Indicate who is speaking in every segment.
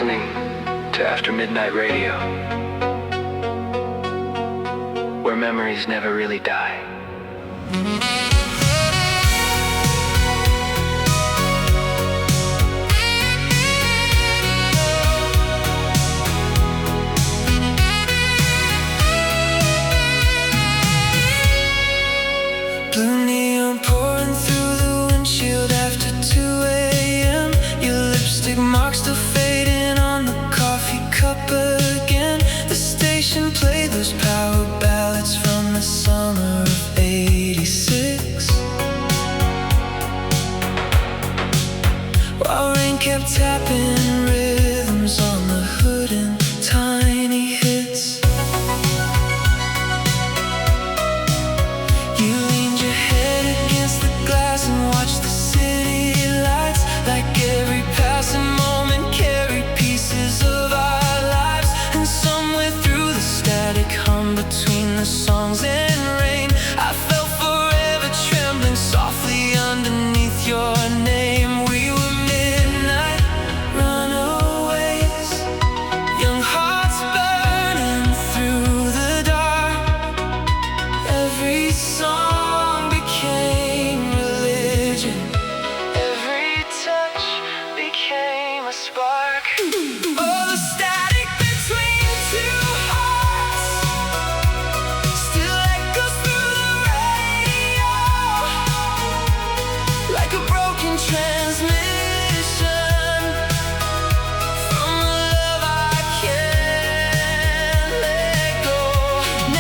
Speaker 1: listening to After Midnight Radio, where memories never really die.
Speaker 2: Blue neon pouring through the windshield after 2 a.m. Your lipstick marks still fading on the coffee cup again. The station played those power ballads from the summer of '86, while rain kept tapping rhythms on the hood and tiny hits. You leaned your head against the glass and watched the city lights, like every passing moment carried pieces of our lives. And somewhere through the static hum between the songs and rain, I felt forever trembling softly underneath your name. We were midnight runaways, young hearts burning through the dark. Every song became religion, every touch became a spark. Oh, the static between two hearts still echoes through the radio, like a broken transmission from a love I can't let go.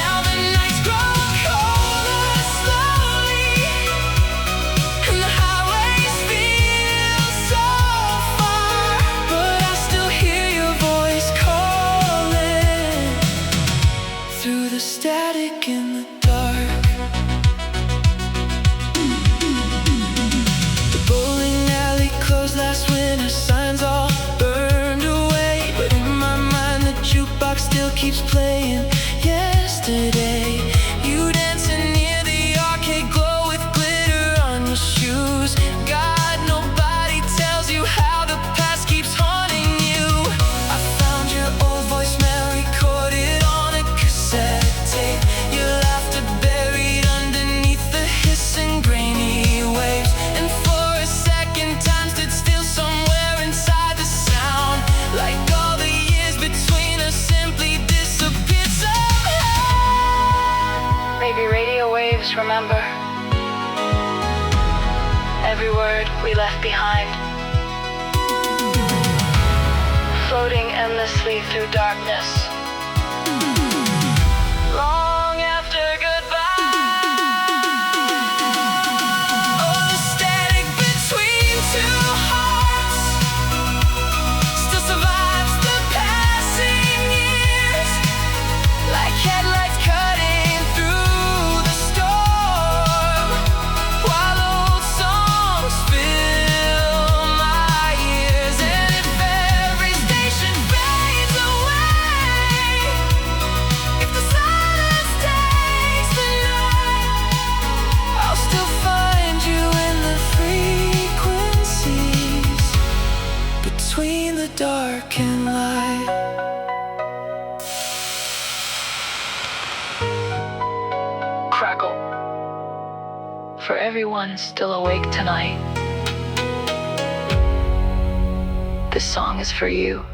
Speaker 2: Now the nights grow colder slowly, and the highways feel so far, but I still hear your voice calling through the static in the dark. The bowling alley closed last winter, signs all burned away, but in my mind the jukebox still keeps playing yesterday. You dancing near the arcade glow with glitter on your shoes. God, nobody tells you how the past keeps haunting you. I found your old voicemail recorded on a cassette tape, your laughter buried underneath the hissing grainy waves. And for a second time stood still somewhere inside the sound, like all the years between us simply disappeared somehow.
Speaker 3: Maybe radio waves remember every word we left behind, floating endlessly through darkness, long after goodbye. Oh, the static between two hearts still survives the passing years, like headlights cutting through the storm, while old songs fill my ears. And if every station fades away, if the silence takes the night, I'll still find you in the frequencies between the dark and light. Crackle. For everyone still awake tonight, this song is for you.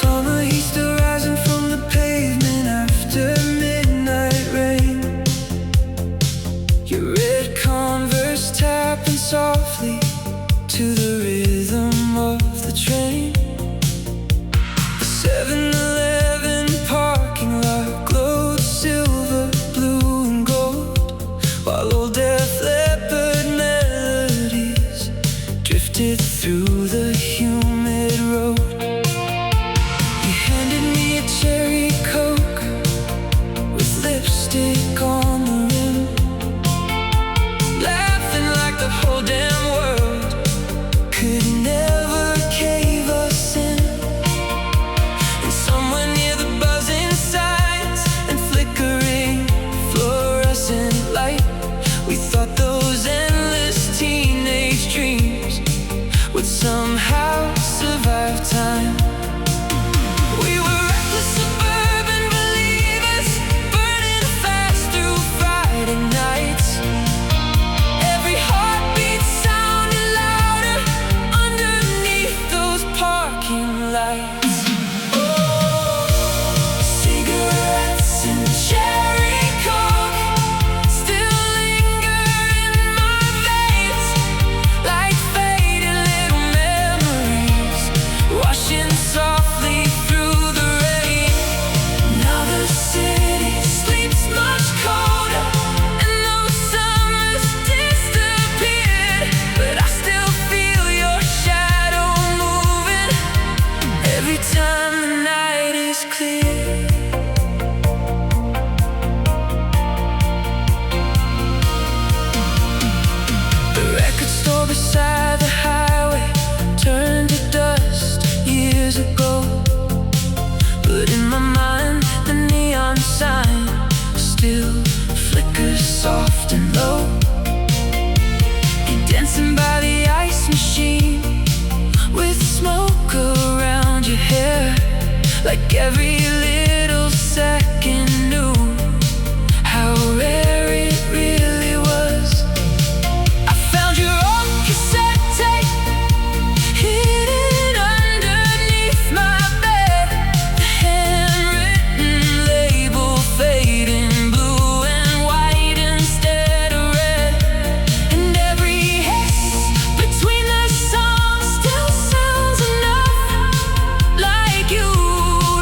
Speaker 2: Summer heat still rising from the pavement after midnight rain. Your red Converse tapping softly to the rhythm of the train. The 7-Eleven parking
Speaker 3: drifted through the humid road. You handed me a cherry Coke with lipstick on the rim, laughing like the whole damn world could never cave us in. And somewhere near the buzzing signs and flickering fluorescent light, we thought those endless teenage dreams would somehow survive time. We were reckless suburban believers, burning fast through Friday nights. Every heartbeat sounded louder underneath those parking lights. Cigarettes and cherry Coke still linger in my veins, like faded little memories washing softly through the rain. Now the city sleeps much colder and those summers disappeared, but I still feel your shadow moving every time the night is clear. The record store beside the highway turned to dust years ago, but in my mind the neon sign still flickers soft and low. You're dancing by the ice machine with smoke around your hair, like every little second knew how rare it really was. I found your old cassette tape hidden underneath my bed, the handwritten label fading blue and white instead of red. And every hiss between the songs still sounds enough like you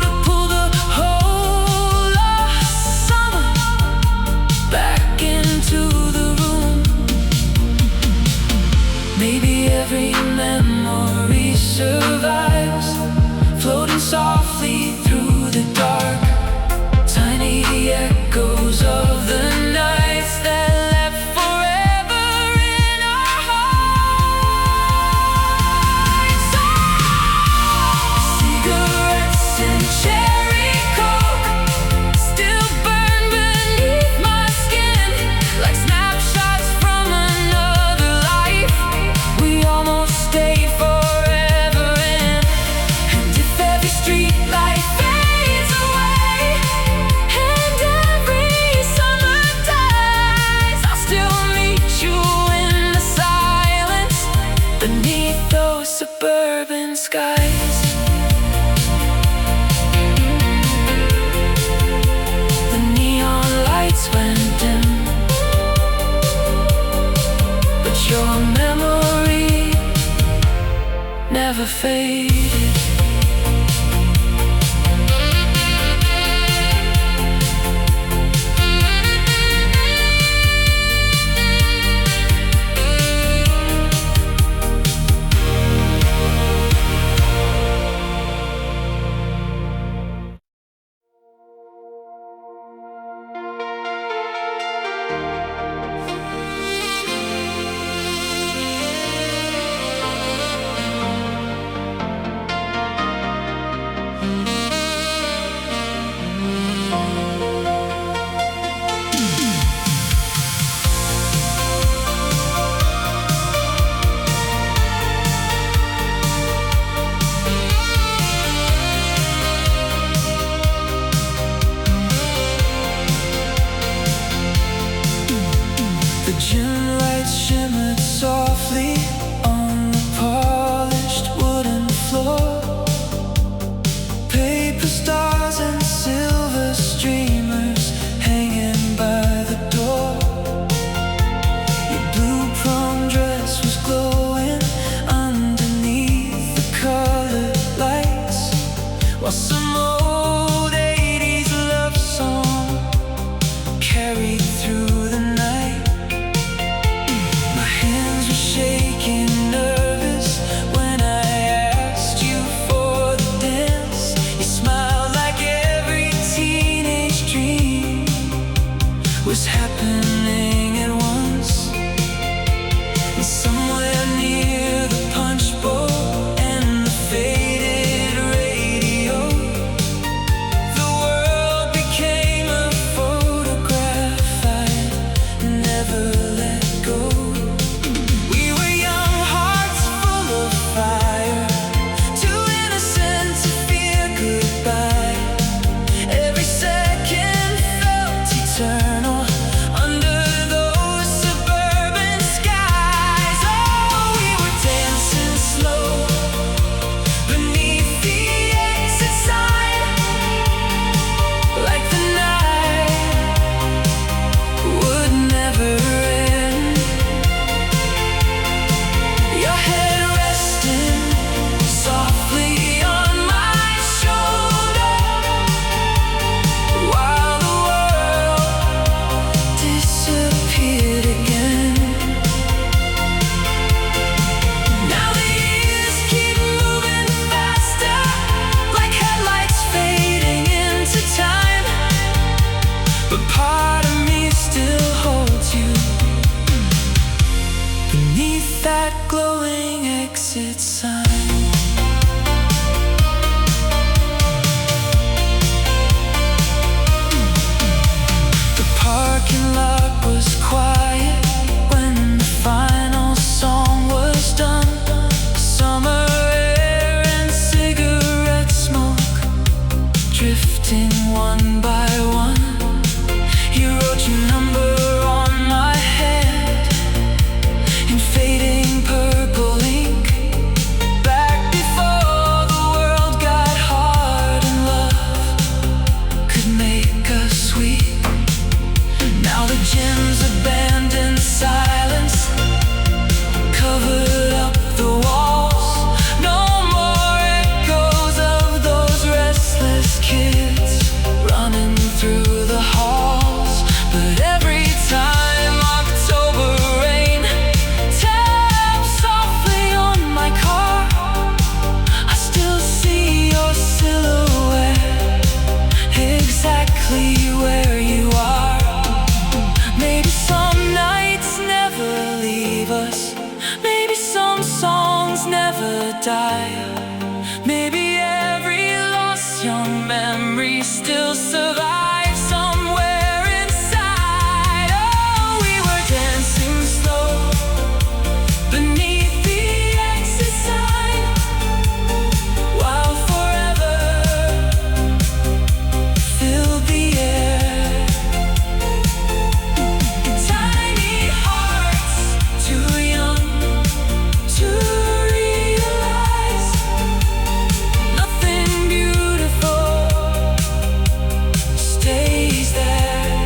Speaker 3: to pull the whole lost summer back into the room. Maybe every memory survives, floating softly through the dark, tiny echoes of the nights that left forever in our hearts. Cigarettes and cherry Coke still burn beneath my skin, like snapshots from another life we almost stayed forever in. And if every street light fades away and every summer dies, I'll still meet you in the silence beneath those suburban skies. The neon lights went dim, but your memory never faded. beneath that glowing exit sign. The parking lot was quiet when the final song was done. Summer air and cigarette smoke drifting one by one. You wrote your number on my head in fading purple ink. Back before the world got hard and love could make us weak. Now the gym's abandoned silence covered up the walls. No more echoes of those restless kids running through the halls. But every time October rain taps softly on my car, I still see your silhouette exactly where you are. Maybe some nights never leave us. Maybe some songs never die. Maybe every lost young memory still survives somewhere inside. Oh, we were dancing slow beneath the exit sign, while forever filled the air. Tiny hearts, too young to realize nothing beautiful stays there.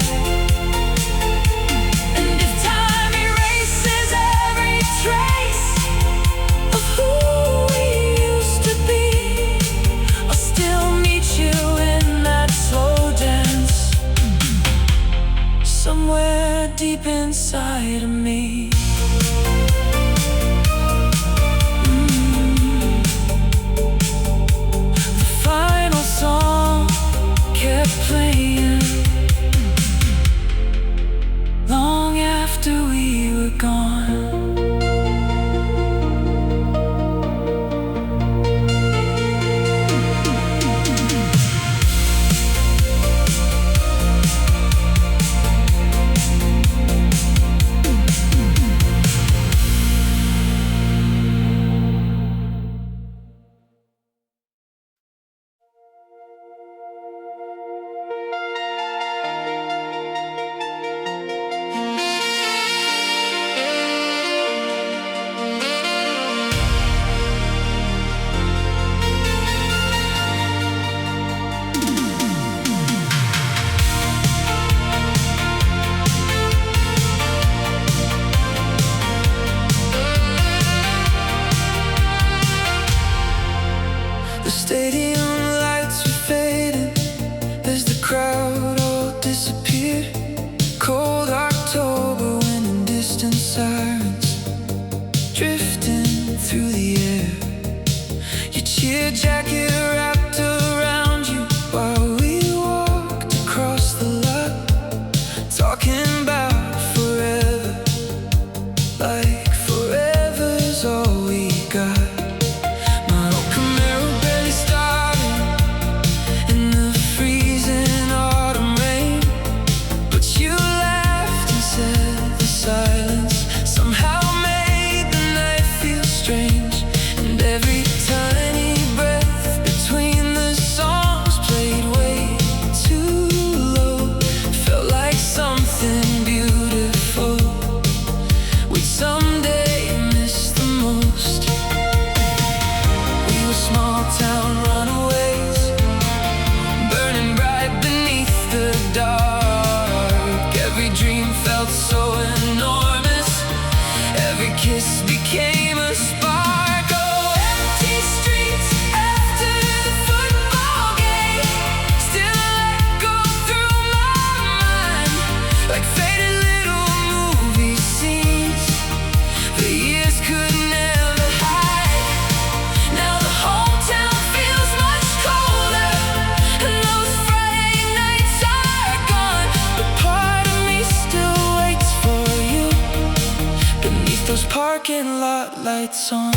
Speaker 3: And if time erases every trace of who we used to be, I'll still meet you in that slow dance somewhere deep inside of me. The final song kept playing long after we were gone. The stadium lights were fading as the crowd all disappeared. Cold October wind and distant sirens drifting through the air. Your cheer jacket wrapped around you while we walked across the lot, talking about forever, like forever's all we got. My old Camaro barely started in the freezing autumn rain, but you laughed and said the silence somehow made the night feel strange. And every tiny breath between the songs played way too low. Felt like something beautiful we'd someday miss the most. We were small town runaways, burning bright beneath the dark. Every dream felt so enormous, every kiss became a spark. Oh, empty streets after the football game still echo through my mind, like faded little movie scenes the years could never hide. Now the hometown feels much colder, and those Friday nights are gone. But part of me still waits for you beneath those park
Speaker 2: parking lot lights on.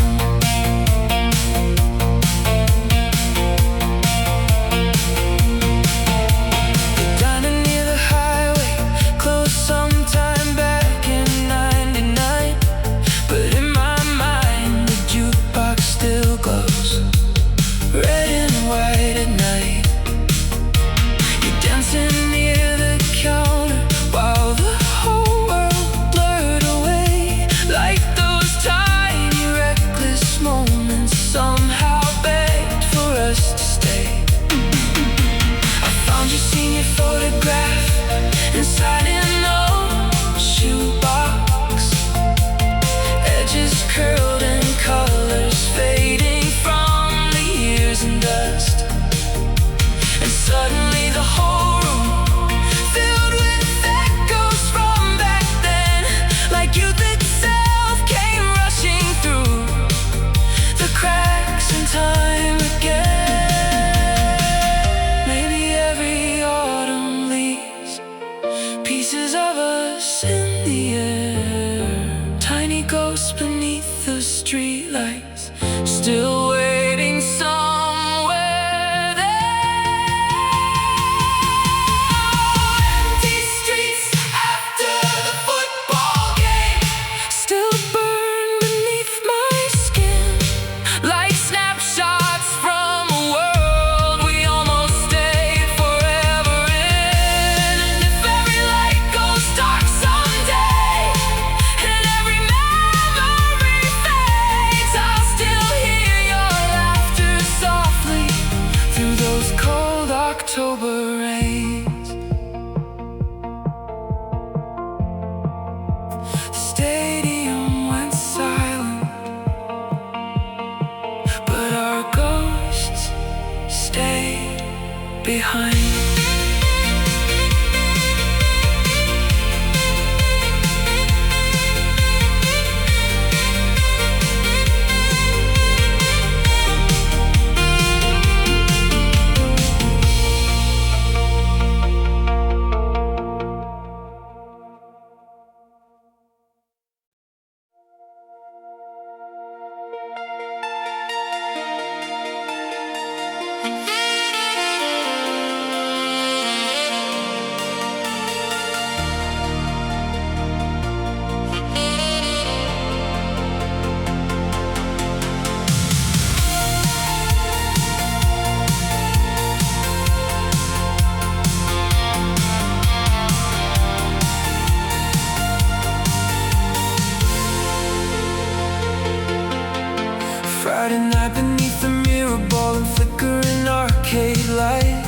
Speaker 2: Friday night beneath the mirror ball and flickering arcade light.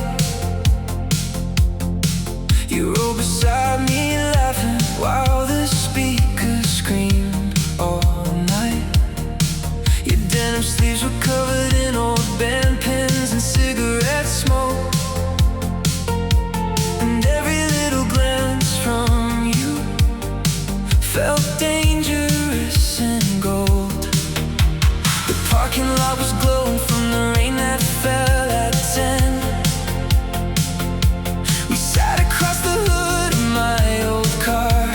Speaker 2: You roll beside me laughing while the speakers screamed all night. Your denim sleeves were covered in old band pens and cigarette smoke, and every little glance from you felt dangerous and gold. The parking lot was glowing from the rain that fell at 10. We sat across the hood of my old car,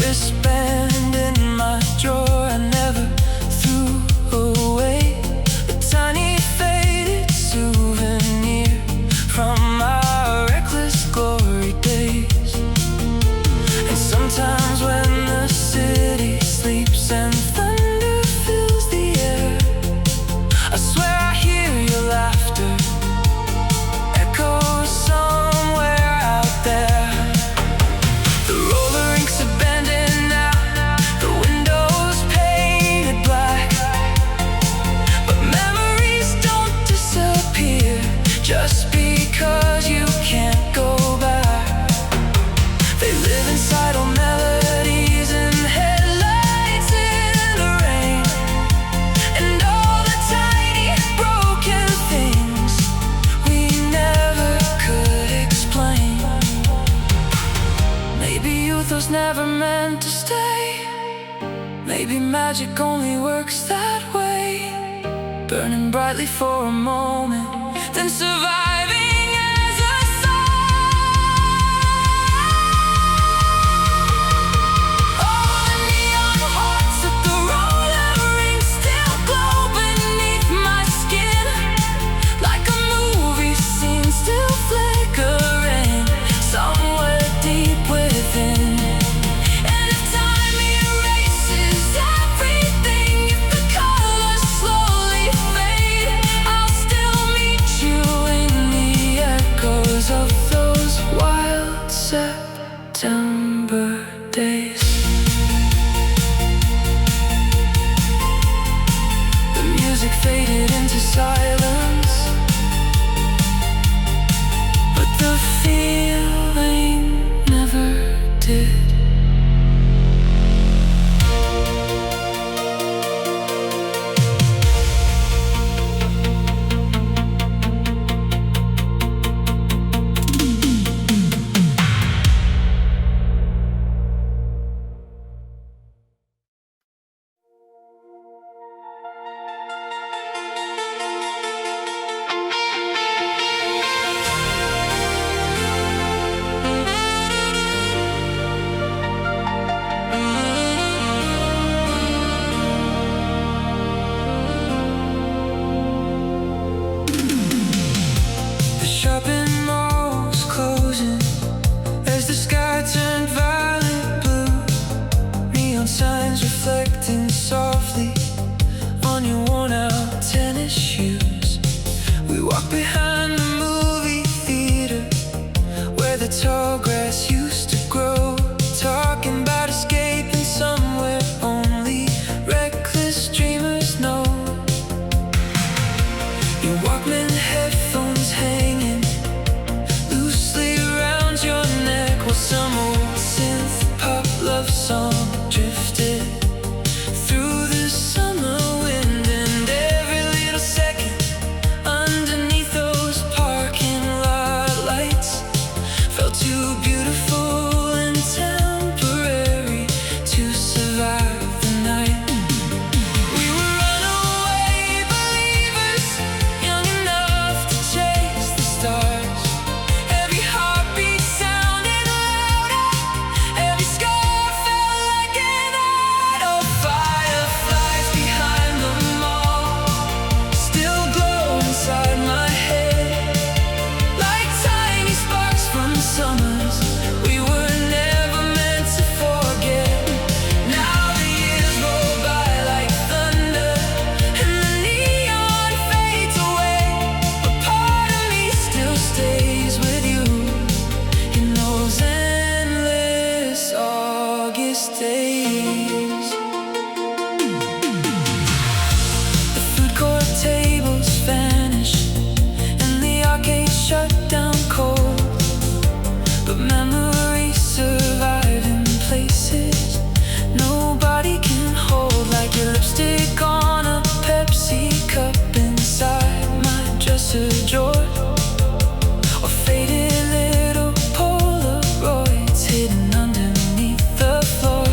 Speaker 2: wristband in my drawer I never threw away. A tiny faded souvenir from my reckless glory days. And sometimes when the city sleeps and thunder fills the air, I swear I hear your laughter echo somewhere out there. The roller rinks abandoned now, the windows painted black, but memories don't disappear just because you can't go back. They live inside old melodies and headlights in the rain, and all the tiny broken things we never could explain. Maybe youth was never meant to stay. Maybe magic only works that way. Burning brightly for a moment, then surviving as a song. All the neon hearts at the roller rink still glow beneath my skin, like a movie scene still flickering somewhere deep within. And if time erases everything, if the colors slowly fade, I'll still meet you in the echoes of those wild September days. The music faded into silence, but the feeling never did. The shopping mall's closing as the sky turned violet blue. Neon signs reflecting softly on your worn-out tennis shoes. We walk behind the movie theater where the tall grass used to grow, talking about escaping somewhere only reckless dreamers know. Your Walkman headphones hanging loosely around your neck, while some old synth-pop love song drifted through the summer wind. And every little second underneath those parking lot lights felt too beautiful and temporary to survive the night. We were runaway believers, young enough to chase the stars. Every heartbeat sounded louder, every scar felt like an idol. Fireflies behind the mall still glow inside my head, like tiny sparks from summers we were never meant to forget. Now the years roll by like thunder, and the neon fades away, but part of me still stays with you in those endless August days. The food court tables vanished and the arcade shut down cold, but memories survive in places nobody can hold, like your lipstick on a Pepsi cup inside my dresser drawer, or faded little Polaroids hidden underneath the floor.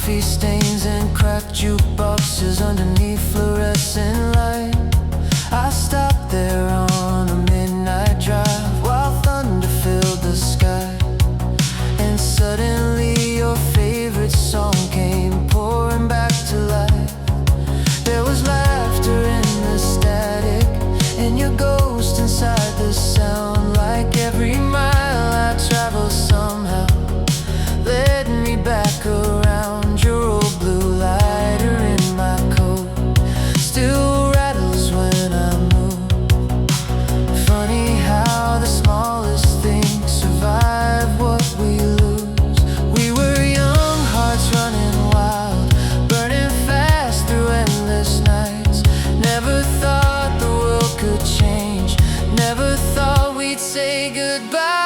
Speaker 2: coffee stains and cracked jukeboxes underneath fluorescent light. I stopped there on a midnight drive while thunder filled the sky. And suddenly your favorite song came pouring back to life. There was laughter in the static, and your ghost inside the sound. Like every mile I traveled somehow led me back around. Your old blue lighter in my coat still rattles when I move. Funny how the smallest things survive what we lose. We were young, hearts running wild, burning fast through endless nights. Never thought the world could change, never thought we'd say goodbye.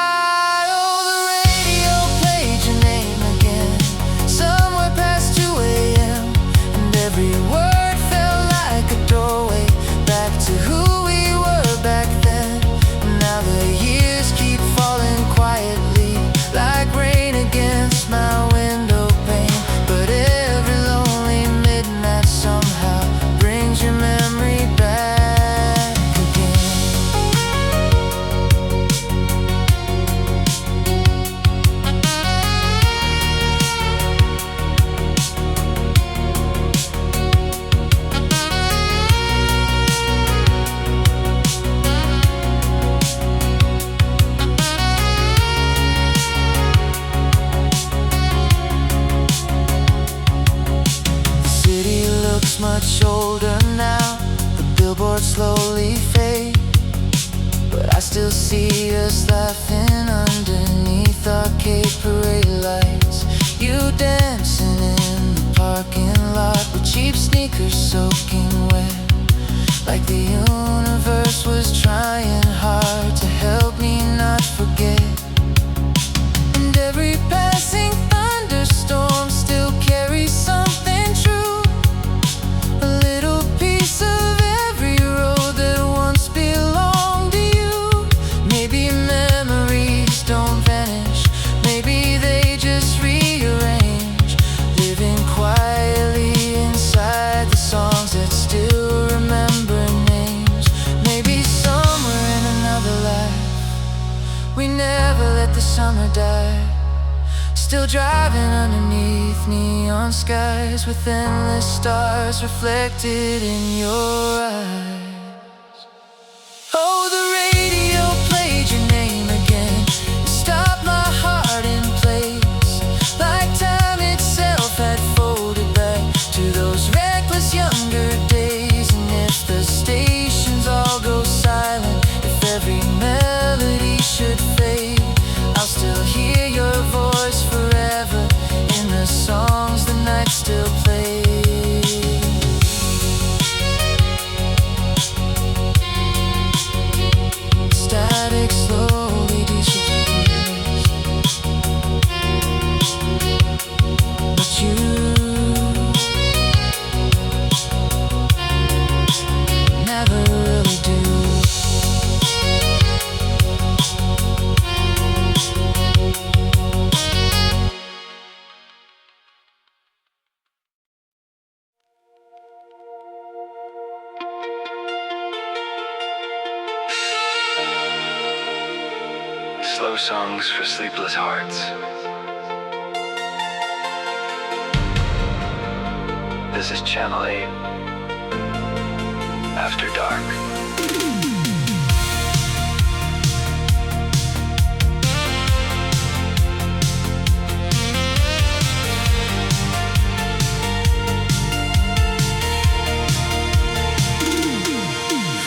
Speaker 2: Much older now, the billboards slowly fade, but I still see us laughing underneath arcade parade lights. You dancing in the parking lot with cheap sneakers soaking wet, like the universe was trying hard to help me not forget. And every passing thunderstorm still carries something true. Summer died, still driving underneath neon skies with endless stars reflected in your eyes. Oh, the radio played your name again and stopped my heart in place, like time itself had folded back to those reckless younger days. And if the stations all go silent, if every melody should fade, I'll still hear your voice forever in the songs the night still plays. Static slowly disappears, but you never really do.
Speaker 1: Slow songs for sleepless hearts. This is Channel 8 After Dark.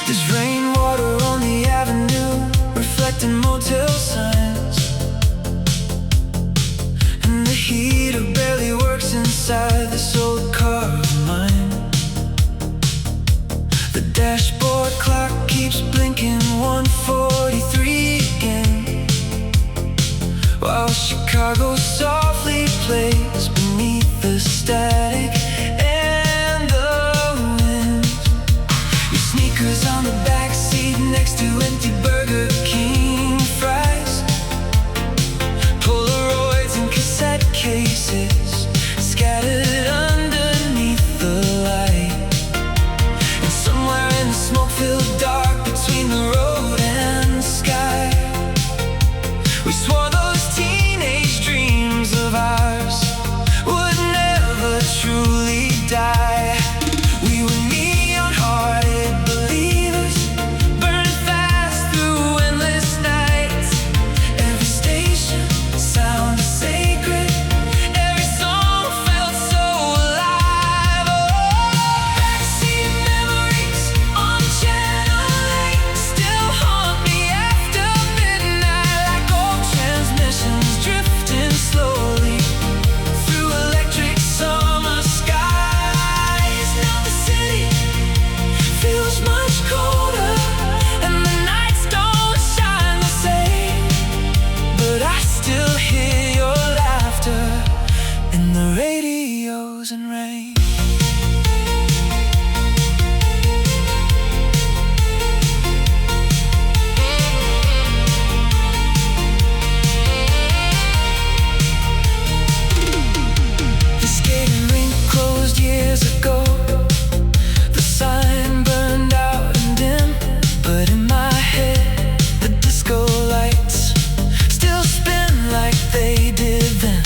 Speaker 2: There's rainwater on the avenue, reflecting motel signs, and the heater barely works inside this old car of mine. The dashboard clock keeps blinking 1:43 again, while Chicago softly plays beneath the static and the wind. Your sneakers on the backseat next to empty Burger King fries, Polaroids and cassette cases scattered We swore those teenage dreams of ours would never truly die. We were neon-hearted believers, burning fast through endless nights. Every station sounded sacred, every song felt so alive. Oh, backseat memories on Channel 8 still haunt me after midnight, like old transmissions drifting slowly through electric summer skies. Now the city feels much colder, and the nights don't shine the same, but I still hear your laughter in the radios and rain. The skating rink closed years ago. The sign burned out and dim, but in my head the disco lights still spin like they did then.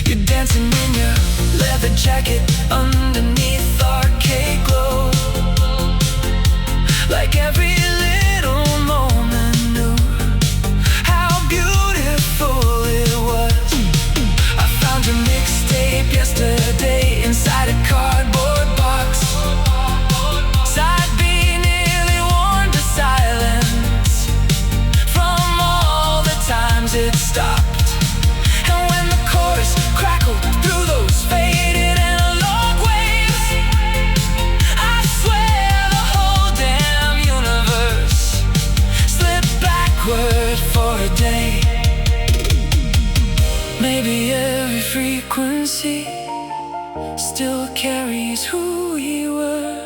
Speaker 2: You're dancing in your leather jacket underneath arcade glow, like every little moment knew how beautiful it was. I found your mixtape yesterday inside a cardboard box. Side B nearly warned to silence from all the times it stopped. And when the chorus crackled through those faded analog waves, I swear the whole damn universe slipped backward for a day. Maybe every frequency still carries who we were.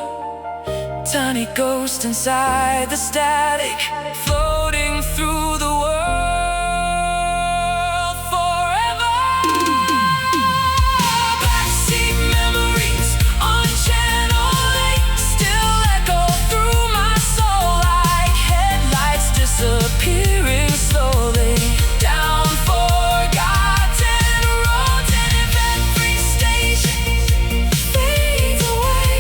Speaker 2: Tiny ghost inside the static, floating through the world forever. Backseat memories on Channel 8 still echo through my soul like headlights disappearing slowly down forgotten roads. And if every station fades away,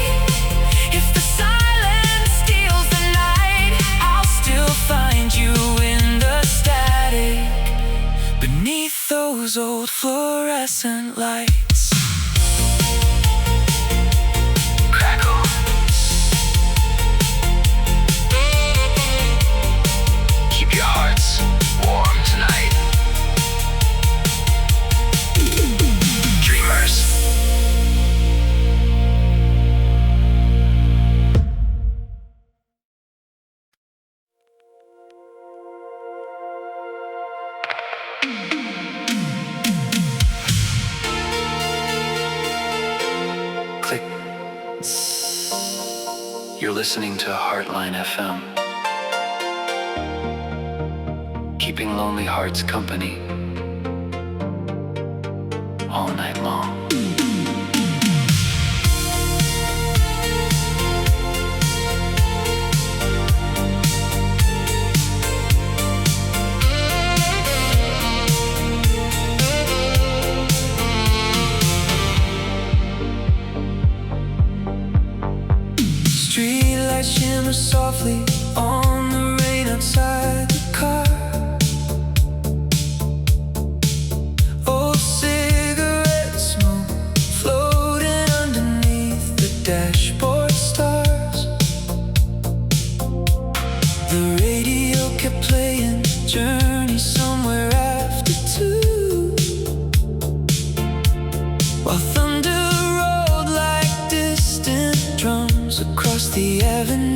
Speaker 2: if the silence steals the night, I'll still find you in the static beneath those old fluorescent lights.
Speaker 1: Crackle. Keep your hearts warm tonight. Dreamers. Click. You're listening to Heartline FM, keeping lonely hearts company all night long.
Speaker 2: Streetlights shimmer softly on the rain outside the car. Old cigarette smoke floating underneath the dashboard stars. The radio kept playing Journey somewhere after 2, while thunder rolled like distant drums across the avenue.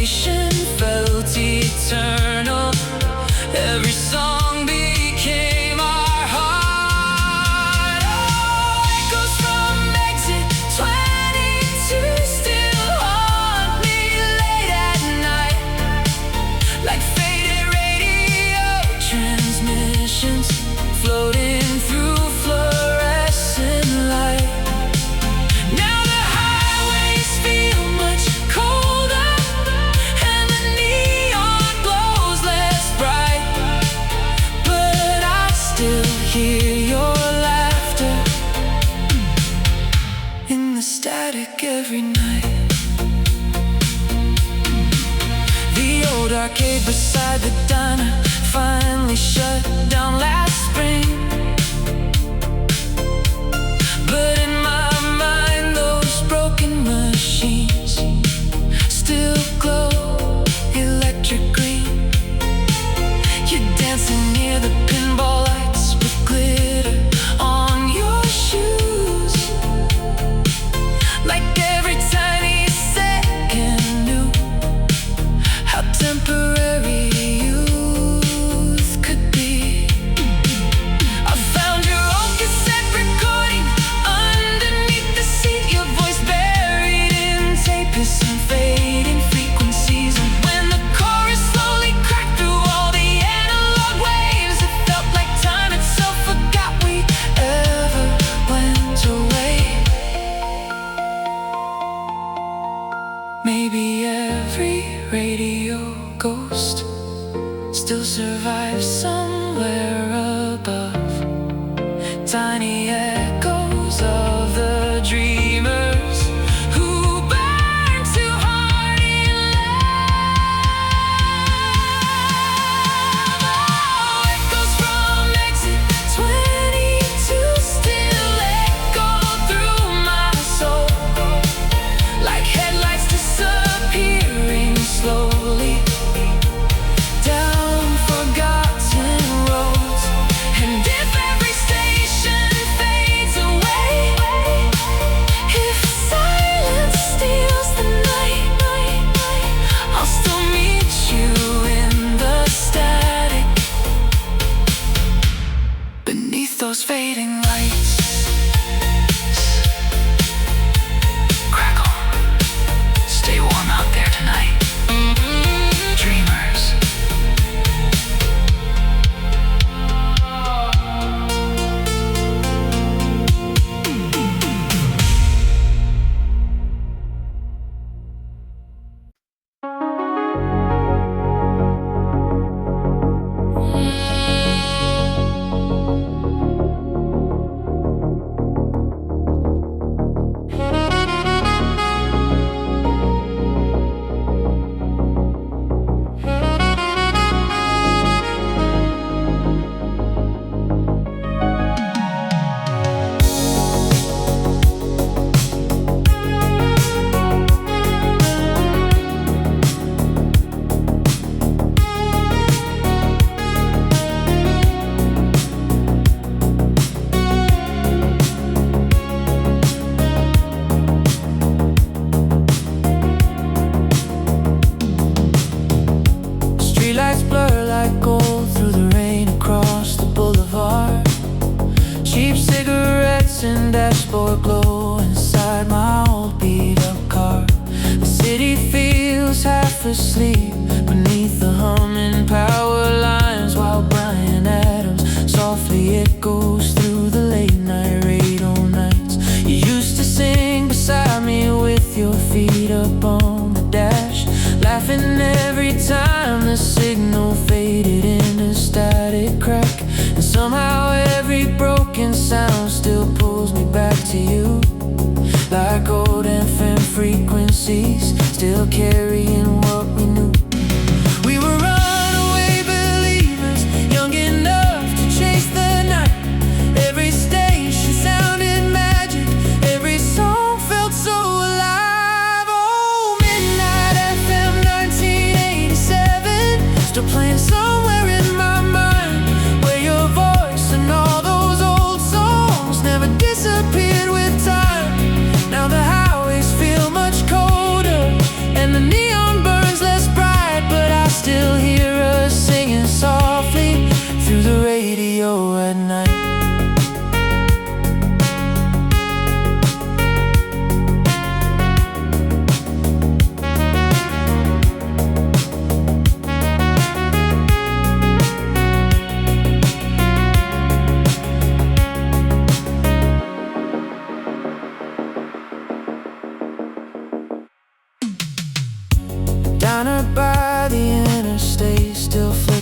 Speaker 2: station felt eternal. Every song became our heart. Oh, echoes from exit 22 still haunt me late at night, like faded radio transmissions floating through fluorescent light. Now the highways feel much colder, and the neon glows less bright, but I still hear your laughter in the static every night. The old arcade beside the diner finally shut down last spring, but in my mind those broken machines still glow electric green. You're dancing near the pinball lights with glitter on your shoes, like every tiny second knew how temporary youth could be. I found your old cassette recording underneath the seat, your voice buried in tape is some fading frequencies. And when the chorus slowly cracked through all the analog waves, it felt like time itself forgot we ever went away. Maybe every radio ghost still survives somewhere above, tiny echoes of the dreamers who burn too hard in love. Oh, echoes from exit 22 still echo through my soul, like headlights disappearing slowly down forgotten roads. And if every station fades away, if silence steals the night, I'll still meet you in the static beneath those fading lights. Crackle, stay warm out there tonight, dreamers. Streetlights blur like gold through the rain across the boulevard. Cheap cigarettes and dashboard glow inside my old beat-up car. The city feels half asleep beneath the humming power lines, while Bryan Adams softly echoes through the late-night radio nights. You used to sing beside me with your feet up on the dash, laughing every time the signal faded in a static crack. And somehow every broken sound still pulls me back to you, like old FM frequencies still carrying what we knew. We were runaway believers, young enough to chase the night. Every station sounded magic, every song felt so alive. Oh, Midnight FM 1987, still playing somewhere in my mind, where your voice and all those old songs never disappeared with time. Now the highways feel much colder, and the neon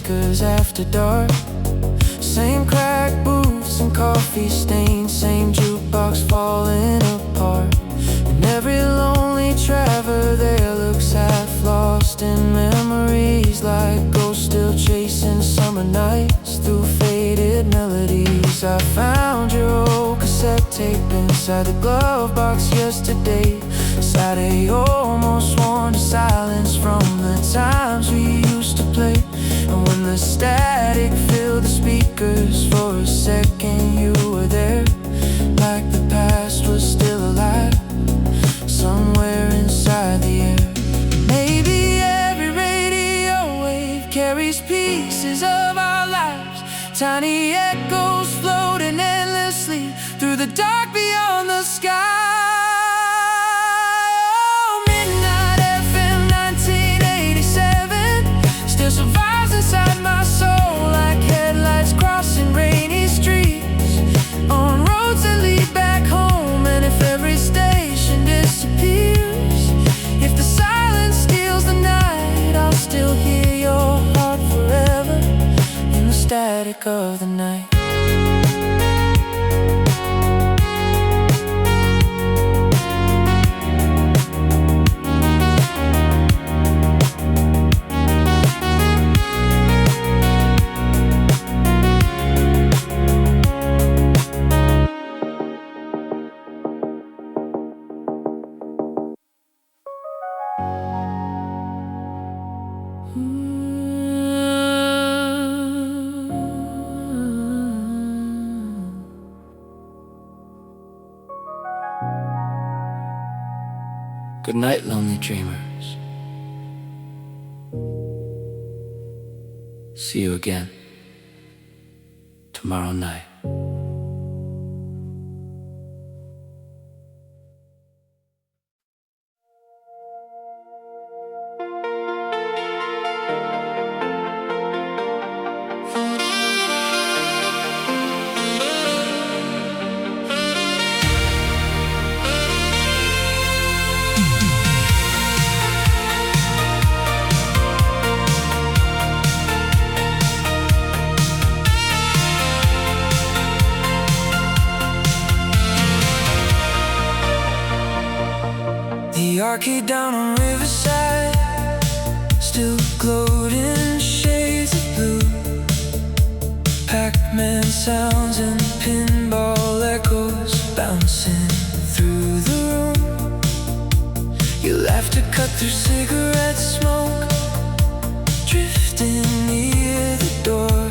Speaker 2: speakers after dark. Same cracked booths and coffee stains, same jukebox falling apart. And every lonely traveler there looks half lost in memories, like ghosts still chasing summer nights through faded melodies. I found your old cassette tape inside the glove box yesterday. Saturday almost worn to silence from the times we used to play. And when the static filled the speakers, for a second you were there, like the past was still alive somewhere inside the air. Maybe every radio wave carries pieces of our lives, tiny echoes floating endlessly through the dark beyond the sky. Static of the night. Good night, lonely dreamers. See you again tomorrow night. The arcade down on Riverside still glowed in shades of blue. Pac-Man sounds and pinball echoes bouncing through the room. You laughed to cut through cigarette smoke, drifting near the door,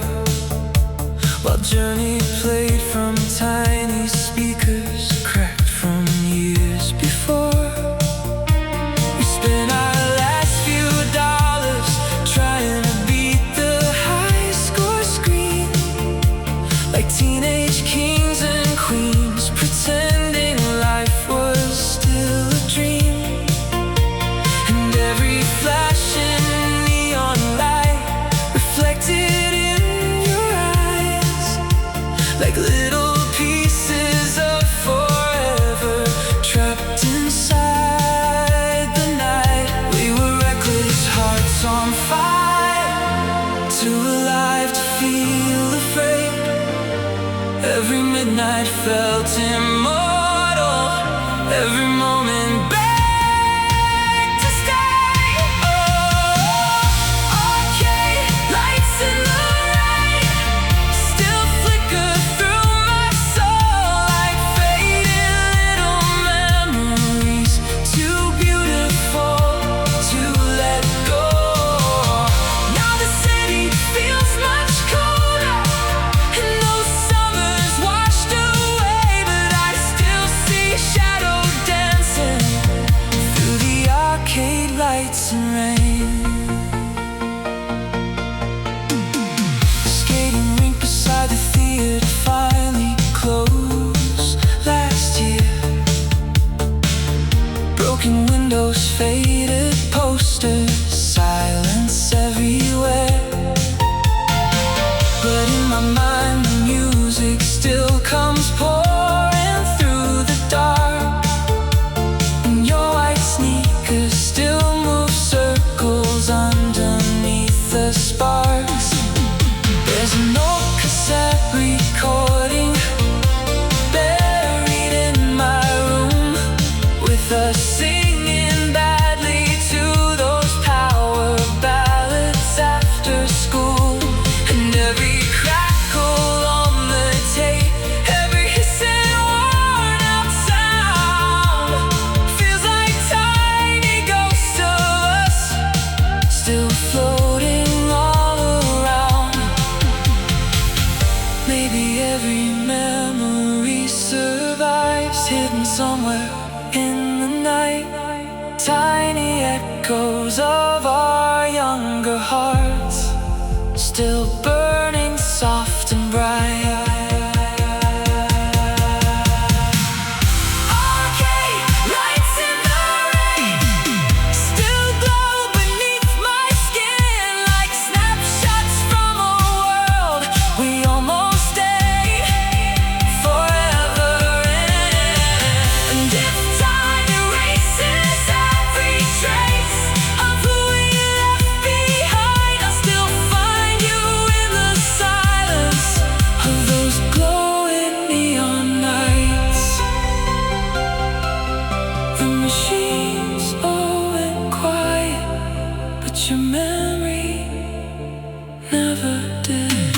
Speaker 2: while Journey played from tiny speakers cracked from years before. Teenage kings and queens pretending life was still a dream. And every flashing neon light reflected in your eyes, like little pieces of forever trapped inside the night. We were reckless, hearts on fire, too alive to feel afraid. Every midnight felt immortal, every moment begged to stay. Oh, arcade lights in the rain still flicker through my soul like faded little memories, too beautiful to let go. Now the city feels much colder, and those summers washed away, but I echoes of our younger hearts, still burning soft and bright.
Speaker 3: Your memory never did.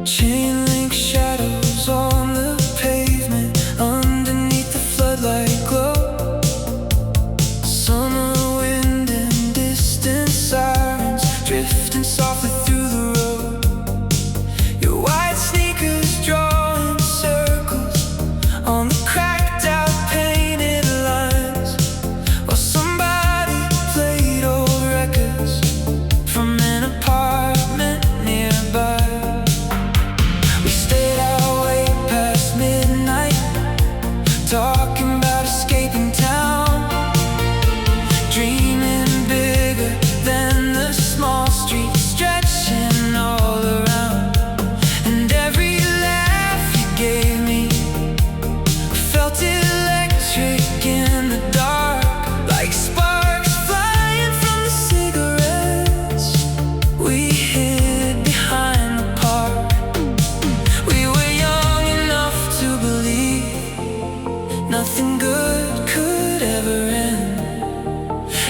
Speaker 2: Chain link shadows on the pavement, underneath the floodlight glow. Summer wind and distant sirens drifting softly through the road. Your white sneakers drawing circles on the cracked out painted lines, while somebody played old records from an apartment nearby. Talking about escaping town, dreaming bigger than the small streets stretching all around. And every laugh you gave me, I felt electric in the dark, like sparks flying from the cigarettes we hid behind the park. We were young enough to believe nothing good could ever end.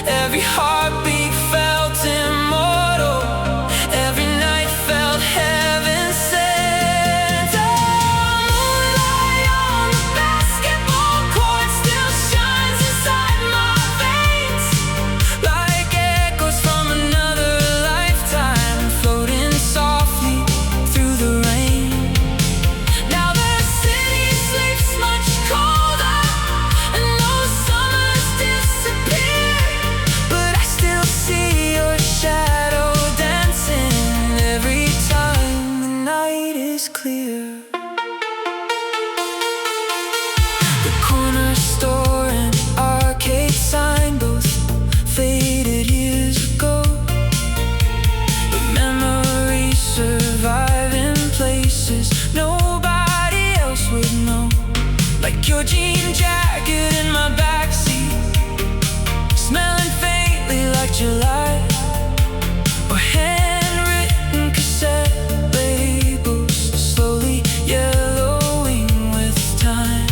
Speaker 2: Every heartbeat felt immortal, every night felt heaven sent. Moonlight on the basketball court still shines inside my veins, like echoes from another lifetime, floating softly through the rain. Now the city sleeps much colder, and those summers disappear, but I still see your shadow dancing every time the night is clear. The corner store and arcade sign both faded years ago. The memories survive in places nobody else would know, like your jean jacket in my backseat, smelling faintly like July, or handwritten cassette labels slowly yellowing with time.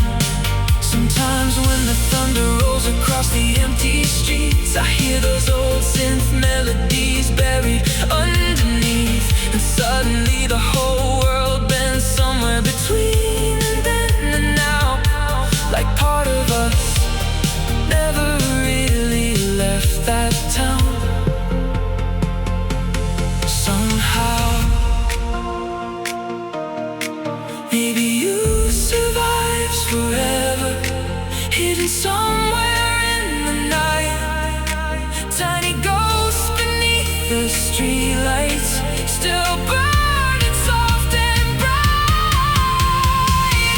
Speaker 2: Sometimes when the thunder rolls across the empty streets, I hear those old synth melodies buried underneath, and suddenly the whole world bends somewhere between then and now, like part of us never really left that town. Somehow, maybe you survives forever, hidden somewhere in the night. Tiny ghosts beneath the streetlights, still burning soft and bright.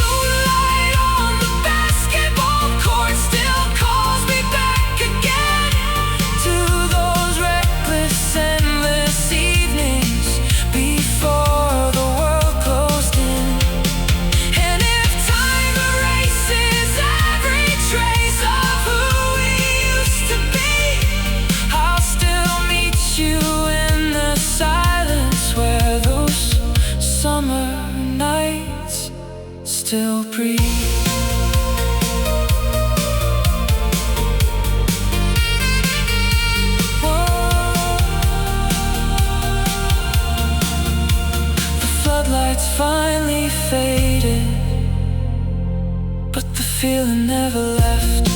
Speaker 2: Oh, light on the basketball court feeling never left.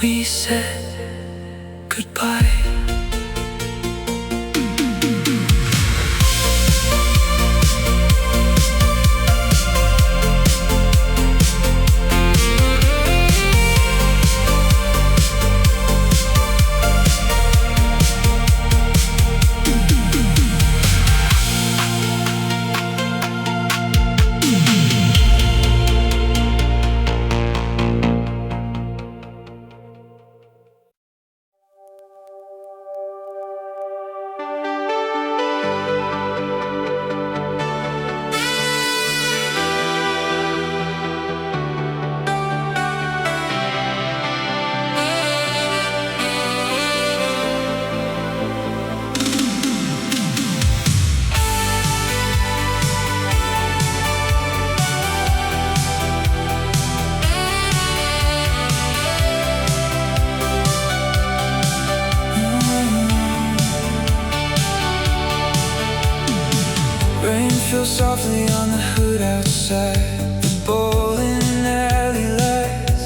Speaker 2: we said goodbye. on the hood outside the bowling alley lights.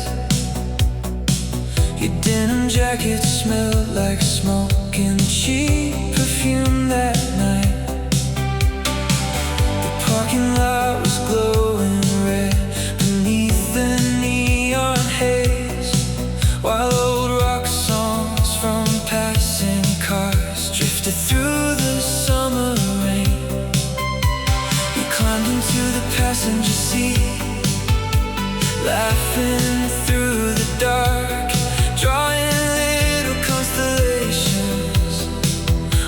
Speaker 2: Your denim jacket smelled like smoke and cheap perfume that night. The parking lot was glowing red beneath the neon haze, while old rock songs from passing cars drifted through the summer rain. We climbed into the passenger seat, laughing through the dark, drawing little constellations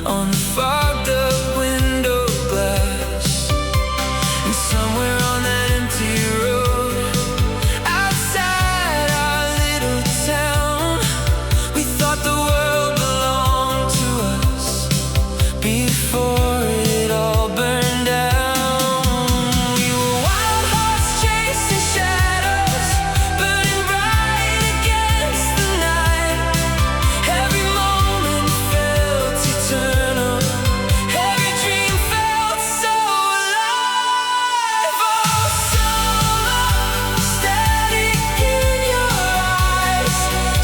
Speaker 2: on the fogged up window glass. And somewhere on that empty road outside our little town, we thought the world belonged to us before it all burned down. We were wild hearts chasing shadows, burning bright against the night. Every moment felt eternal, every dream felt so alive. Oh, summer, static in your eyes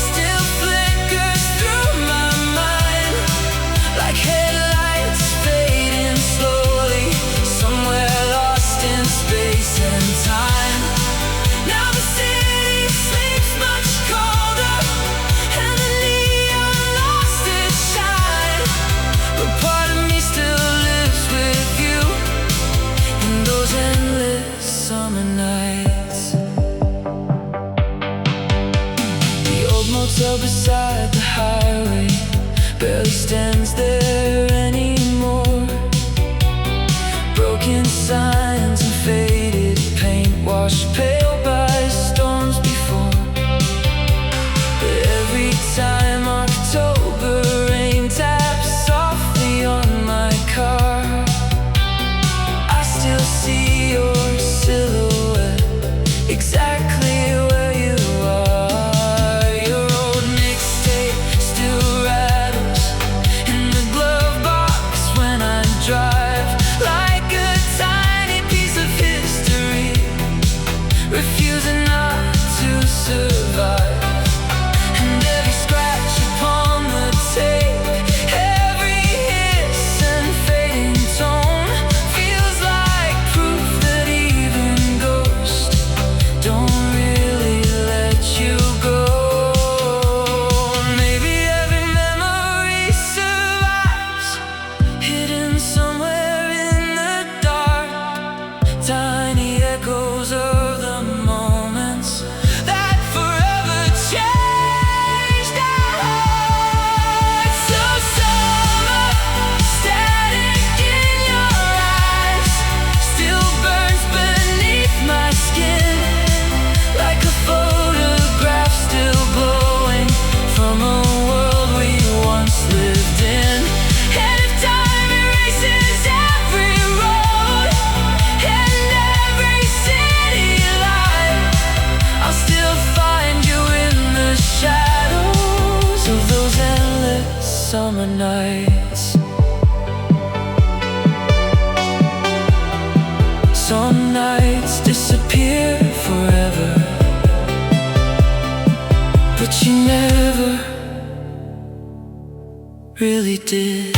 Speaker 2: still flickers through my mind, like headlights fading slowly, somewhere lost in space and time. Now the city sleeps much colder, and the neon lost its shine. But part of me still lives with you in those endless summer nights. The old motel beside the highway barely stands there anymore. Broken signs and faded paint washed pale by storms before. But every time October rain taps softly on my car, I still see your silhouette exactly where you are. Your old mixtape still rattles in the glove box when I drive, like a tiny piece of history, refusing not to survive. And every scratch upon the tape, every hiss and fading tone, feels like proof that even ghosts don't really let you go. Maybe every memory survives, hidden somewhere in the dark, tiny echoes of the moments that forever changed our hearts. So summer, static in your eyes still burns beneath my skin, like a photograph still glowing from a world we once lived in. And if time erases every road and every city light, I'll still find you in the shadows of those endless summer nights. Some nights disappear forever, but you never really did.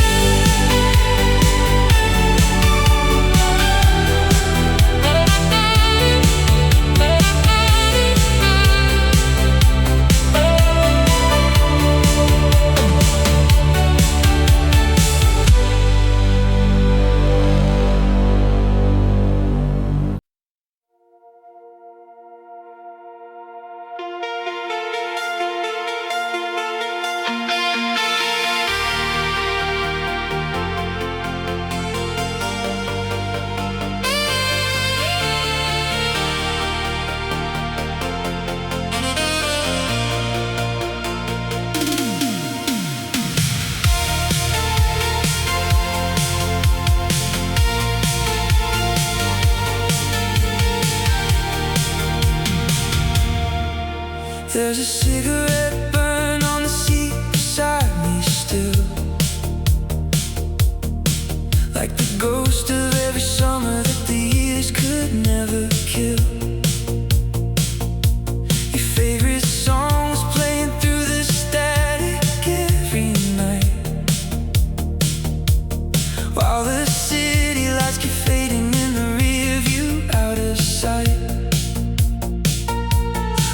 Speaker 2: There's a cigarette burn on the seat beside me still, like the ghost of every summer that the years could could never kill. Your favorite songs playing through the static every night, while the city lights keep fading in the rear view, out of sight.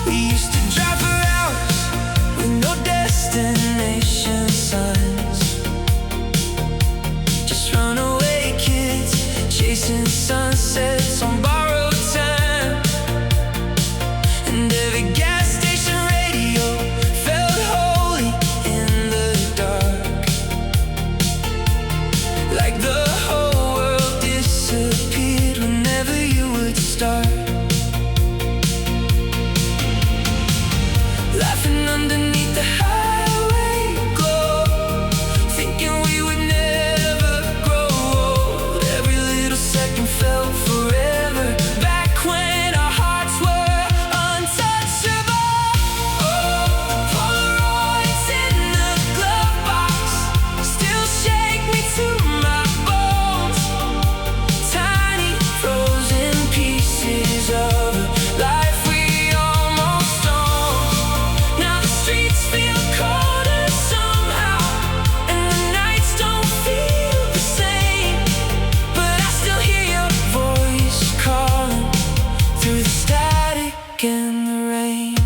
Speaker 2: We used to drive for hours with no destination signs, just runaway kids chasing sunsets on borrowed time. And every gas station radio felt holy in the dark, like the whole world disappeared whenever you would start. Laughing underneath the highway glow, thinking we would never grow old. Every little second felt forever, back when our hearts were untouchable. Oh, Polaroids in the glove box still shake me to my bones. Tiny frozen pieces of a life we almost owned. Now the streets feel colder somehow, and the nights don't feel the same. But I still hear your voice calling through the static and the rain.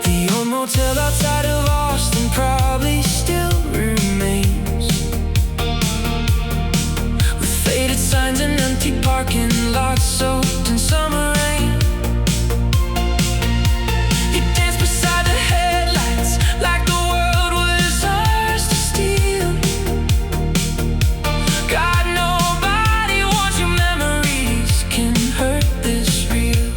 Speaker 2: The old motel outside of Austin probably still remains, with faded signs and empty parking lots soaked in summer rain. You dance beside the headlights like the world was ours to steal. God, nobody wants your memories can hurt this real.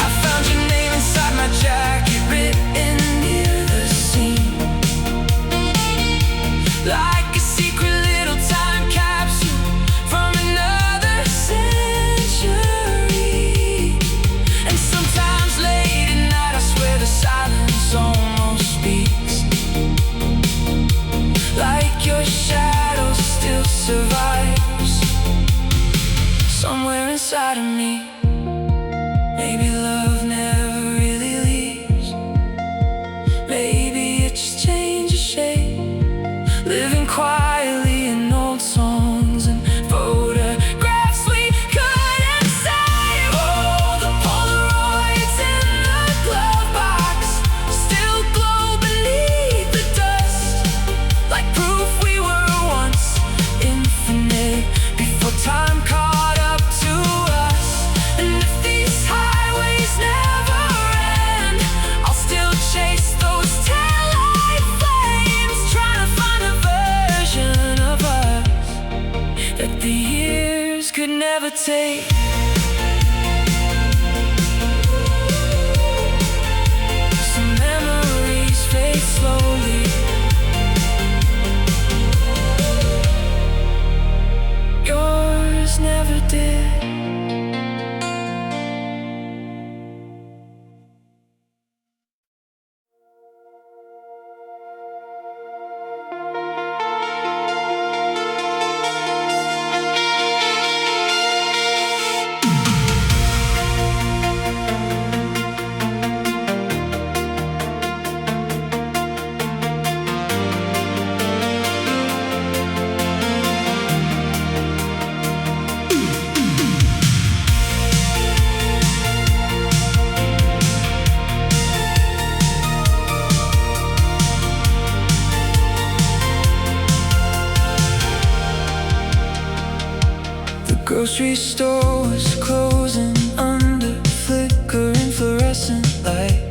Speaker 2: I found your name inside my jacket, written near the seam, like a secret little time capsule from another century. And sometimes late at night I swear the silence almost speaks, like your shadow still survives somewhere inside of me. Maybe love never really leaves, maybe it just changes shape, living quietly in old songs and photographs we couldn't save. Oh, the Polaroids in the glove box still glow beneath the dust, like proof we were once infinite before time caught up to us. And if these highways never end, I'll still chase those taillight flames, trying to find a version of us that the years could never take. Some memories fade slowly, yours never did. Grocery store was closing under flickering fluorescent light.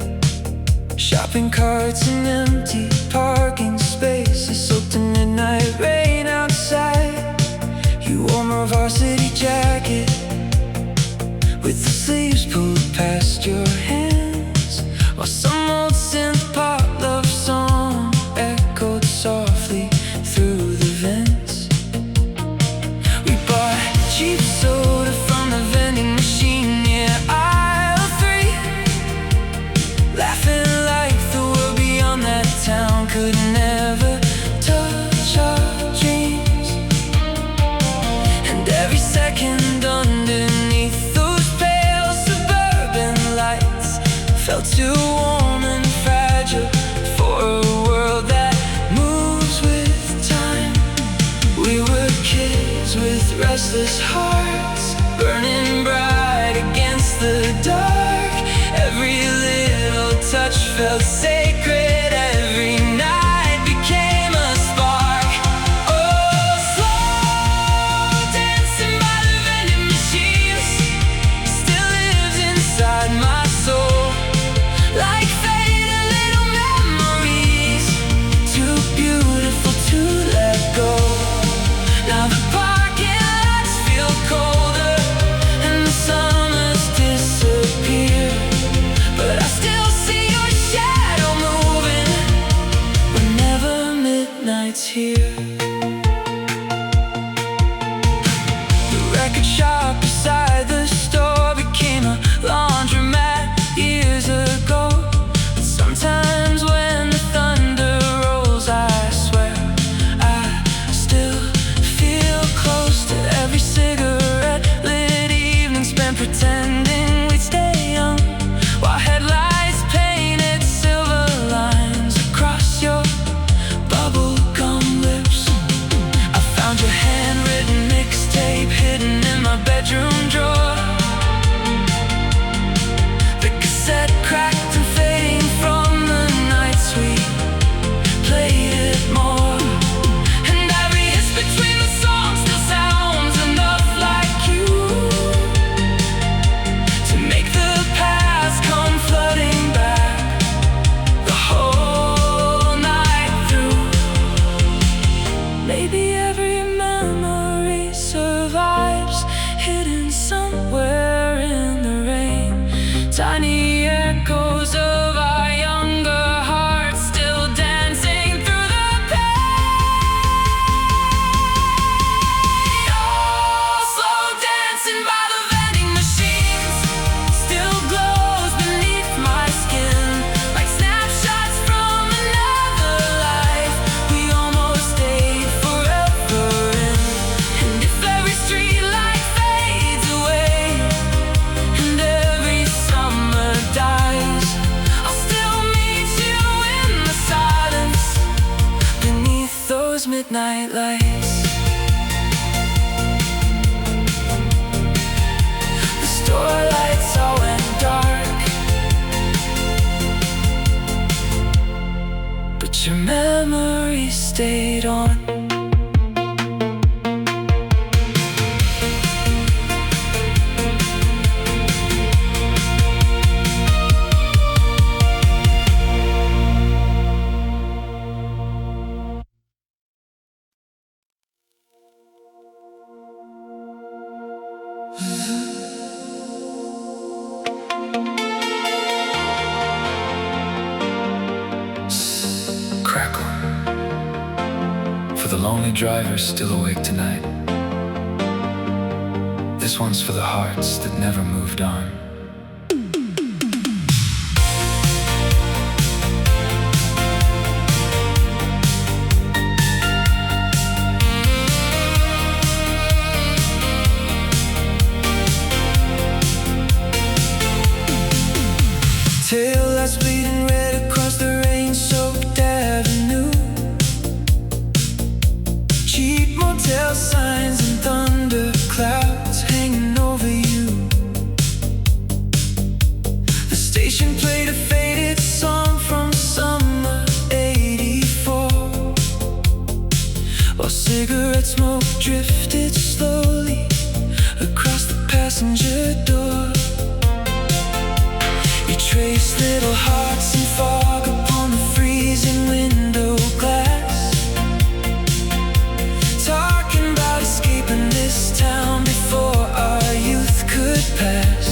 Speaker 2: Shopping carts and empty parking spaces soaked in midnight rain outside. You wore my varsity jacket with the sleeves pulled past your hands, while some old synth-pop love song echoed softly through the vents. We bought cheap soda from the vending machine near aisle 3, laughing like the world beyond that town could never touch our dreams. felt too warm and fragile for a world that moves with time. We were kids with restless hearts, burning bright against the dark. Every little touch felt sacred, every night became a spark. Oh, slow dancing by the vending machines still lives inside my soul, like faded little memories, too beautiful to let go. Now the parking lots feel colder and the summers disappear, but I still see your shadow moving whenever midnight's here. The record shop beside the store became a laundromat years ago. But sometimes when the thunder rolls, I swear I still feel close to every cigarette lit evening spent pretending we'd stay young, while headlights painted silver lines across your bubblegum lips. I found your handwritten mixtape hidden in my bedroom drawer. The cassette cracked and fading from the nights we played it more, and every hiss between the songs still sounds enough like you to make the past come flooding back the whole night through. Maybe every memory survives, hidden somewhere in the rain. Tiny echoes of our younger hearts still dancing through the pain. Oh, slow dancing by the vending machines still glows beneath my skin, like snapshots from another life we almost stayed forever in. And if every street light fades away and every summer dies, I'll still meet you in the silence beneath those midnight lights. The store lights all went dark, but your memory stayed on.
Speaker 4: Crackle. For the lonely drivers still awake tonight. This one's for the hearts that never moved on.
Speaker 2: Tail lights bleeding red across the rain-soaked avenue. Cheap motel signs and thunder clouds hanging over you. The station played a faded song from summer '84, while cigarette smoke drifted slowly across the passenger door. You trace little hearts in fog upon the freezing window glass, talking about escaping this town before our youth could pass.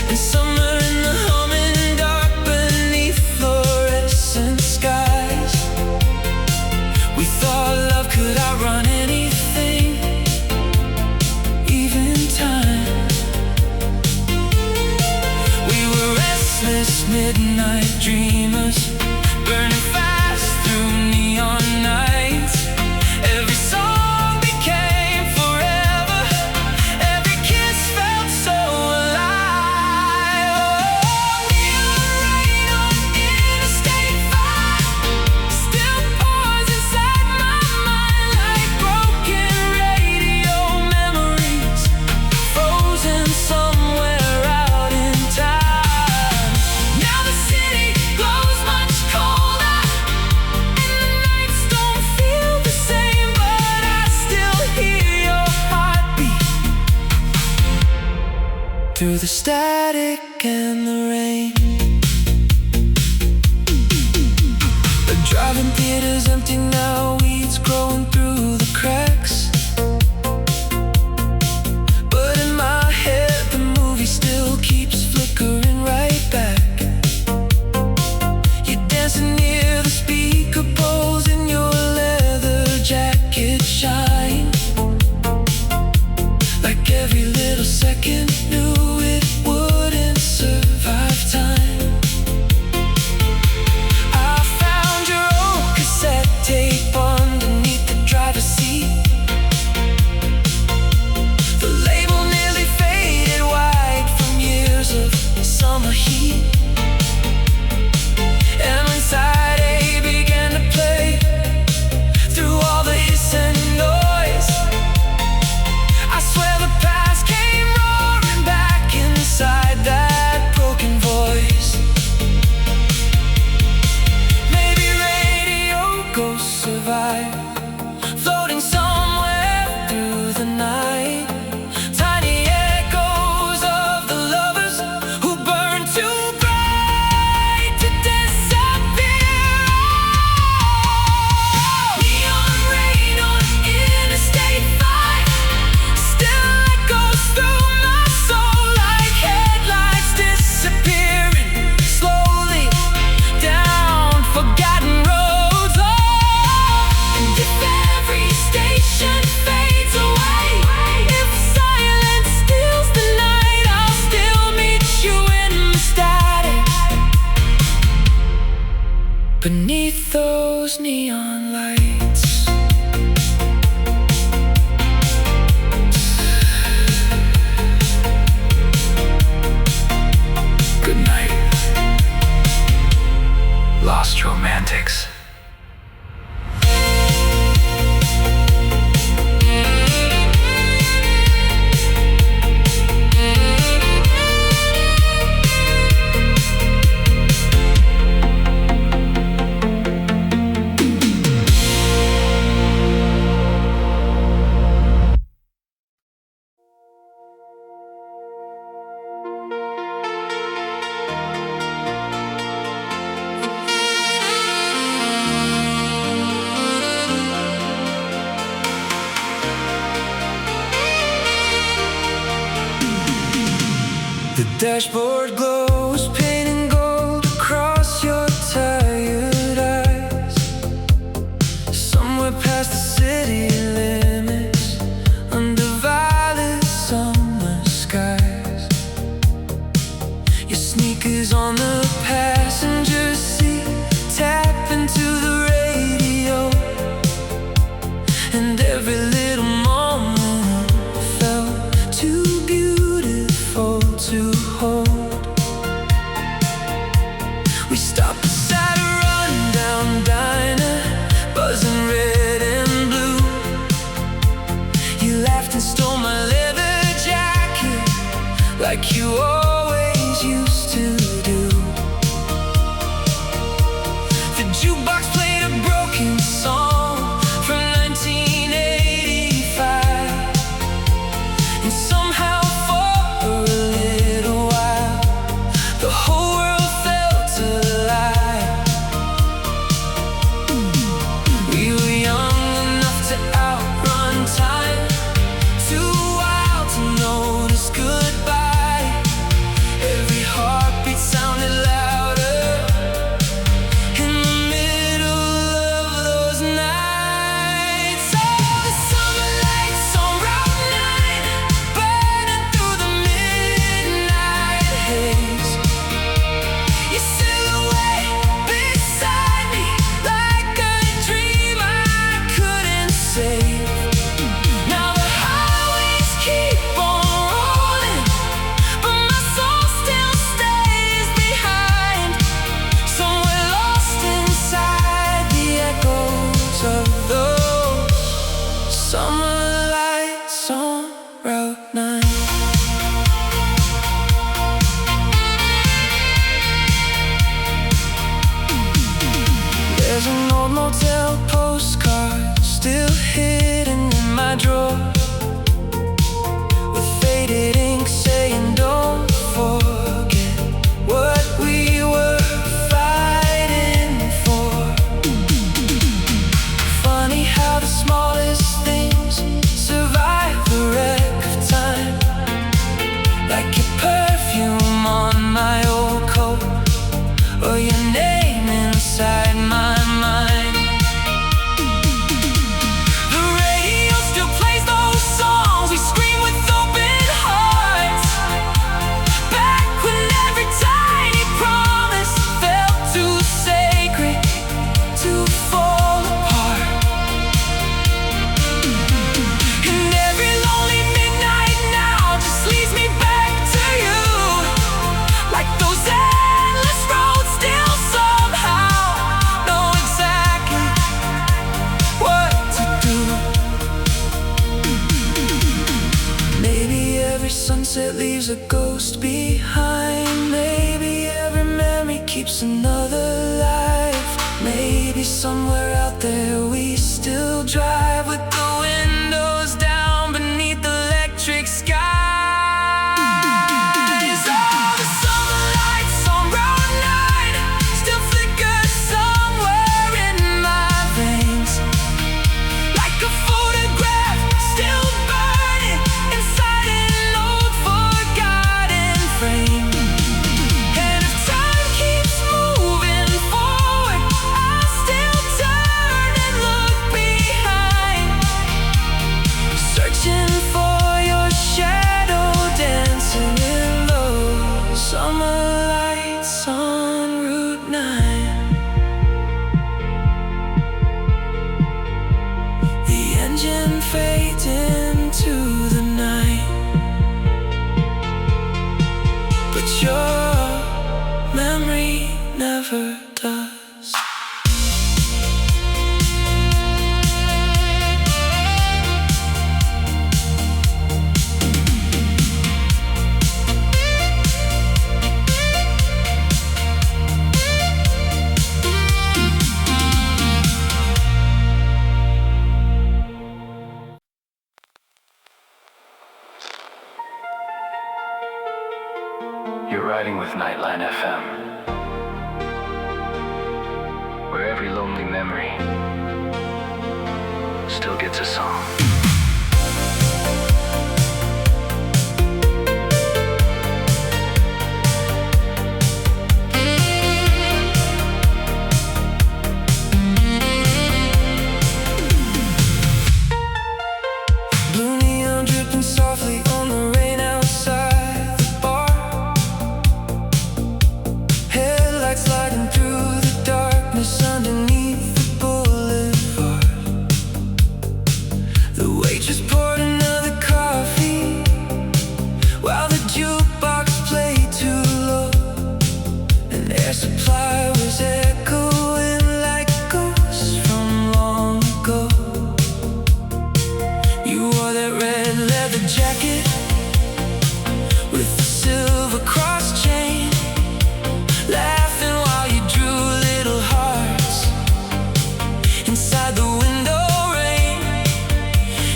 Speaker 2: And summer in the humming dark beneath fluorescent skies, we thought love could outrun anything, even time. We were restless midnight dreamers, burning fast through neon nights. Every song became forever, every kiss felt so alive. through the static and the rain. The drive-in theater's empty now, weeds growing through the cracks. But in my head the movie still keeps flickering right back. You're dancing near the speaker poles in your leather jacket shine. Like every little second knew it wouldn't survive time. I found your old cassette tape underneath the driver's seat. The label nearly faded white from years of summer heat. And when side A began to play, through all the hiss and noise, I swear the past came roaring back inside that broken voice. Maybe radio ghosts survive, floating somewhere through the night. Tiny echoes of the lovers who burned too bright to disappear. Neon rain on Interstate 5 still echoes through my soul like headlights disappearing slowly down forgotten roads. Oh, and if every station fades away, if silence steals the night, I'll still meet you in the static beneath those neon lights.
Speaker 4: Good night, lost romantics.
Speaker 2: The dashboard glows, painting gold across your tired eyes. Somewhere past the city limits, under violet summer skies. Your sneakers on the passenger seat, tap into the radio, and every little moment felt too beautiful to hold. We stopped beside a rundown diner, buzzing red and blue. You laughed and stole my leather jacket like you always used to do. The jukebox played a broken song from 1985, and somehow for a little while the whole world felt alive. We were young enough to outrun time, too wild to notice goodbye. leaves a ghost behind. Maybe every memory keeps another life. Maybe somewhere out there we still drive with the windows down beneath the electric skies. Oh, the summer lights on Route 9 still flicker somewhere in my veins, like a photograph still burning inside an old forgotten frame. And if time keeps moving forward, I'll still turn and look behind, searching for your shadow dancing in those summer lights on Route 9. The engine fades into the night, but your memory never does.
Speaker 4: You're riding with Nightline FM, where every lonely memory still gets a song.
Speaker 2: Blue neon dripping softly on the rain outside the bar. Headlights sliding through the darkness underneath the boulevard. The waitress poured another coffee while the jukebox played too low. And air supply was echoing like ghosts from long ago. You wore that red leather jacket with the silver cross chain, laughing while you drew little hearts inside the window rain.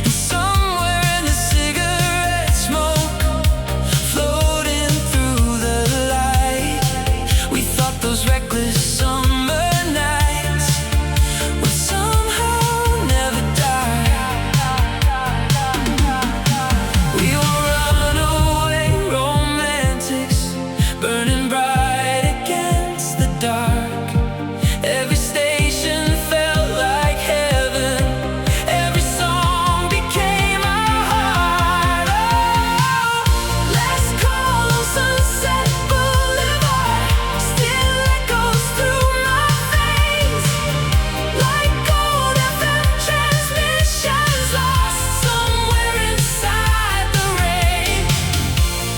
Speaker 2: And somewhere in the cigarette smoke floating through the light, we thought those reckless summer nights would somehow never die. We were runaway romantics, burning bright against the dark. Every station felt like heaven, every song became our heart. Oh, let's call on Sunset Boulevard, still echoes through my veins, like old FM transmissions lost somewhere inside the rain.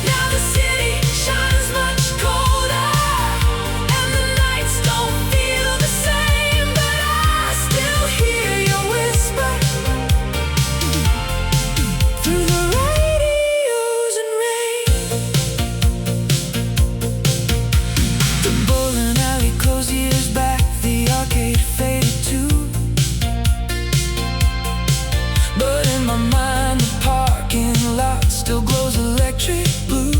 Speaker 2: Now the city shines much colder, and the nights don't feel the same, but I still hear your whisper through the radios and rain. The bowling alley closed years back, the arcade faded too. But in my mind the parking lot still glows electric blue.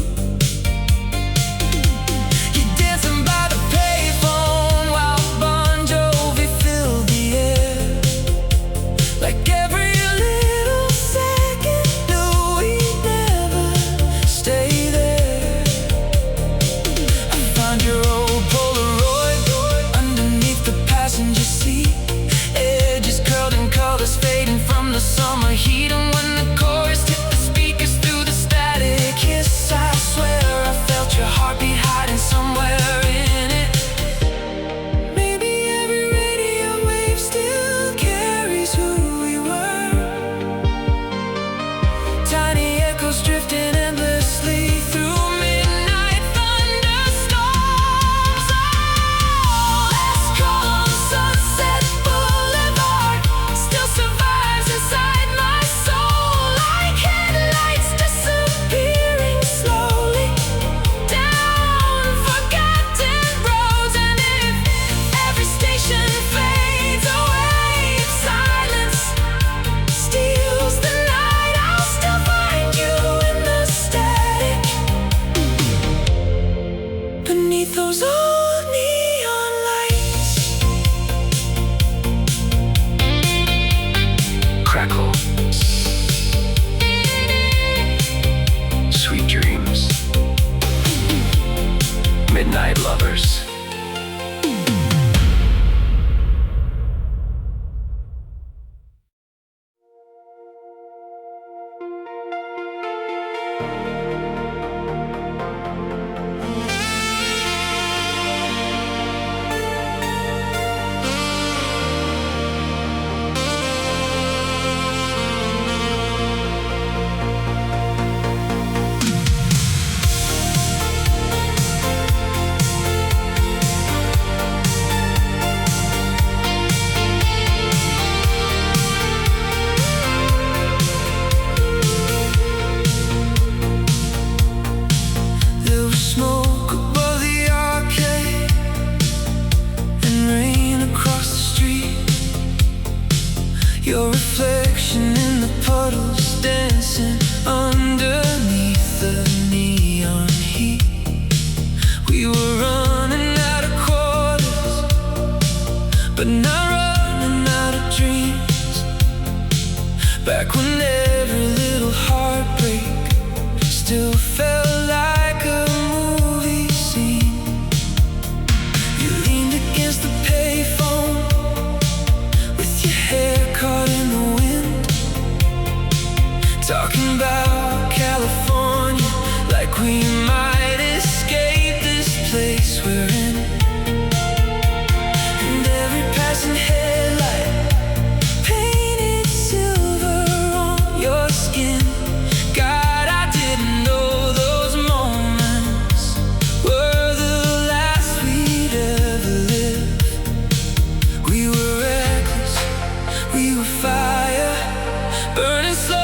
Speaker 2: You're dancing by the payphone while Bon Jovi filled the air, like every little second knew we'd never stay there. I found your old Polaroid underneath the passenger seat, edges curled and colors fading from the summer heat. And when the chorus hit the speakers through the static hiss, Back when every little heartbreak still felt like a movie scene. You leaned against the payphone with your hair caught in the wind, talking about California like we might escape this place we're in. And every passing headlight painted silver on your skin. God, I didn't know those moments were the last we'd ever live. We were reckless, we were fire, burning slow.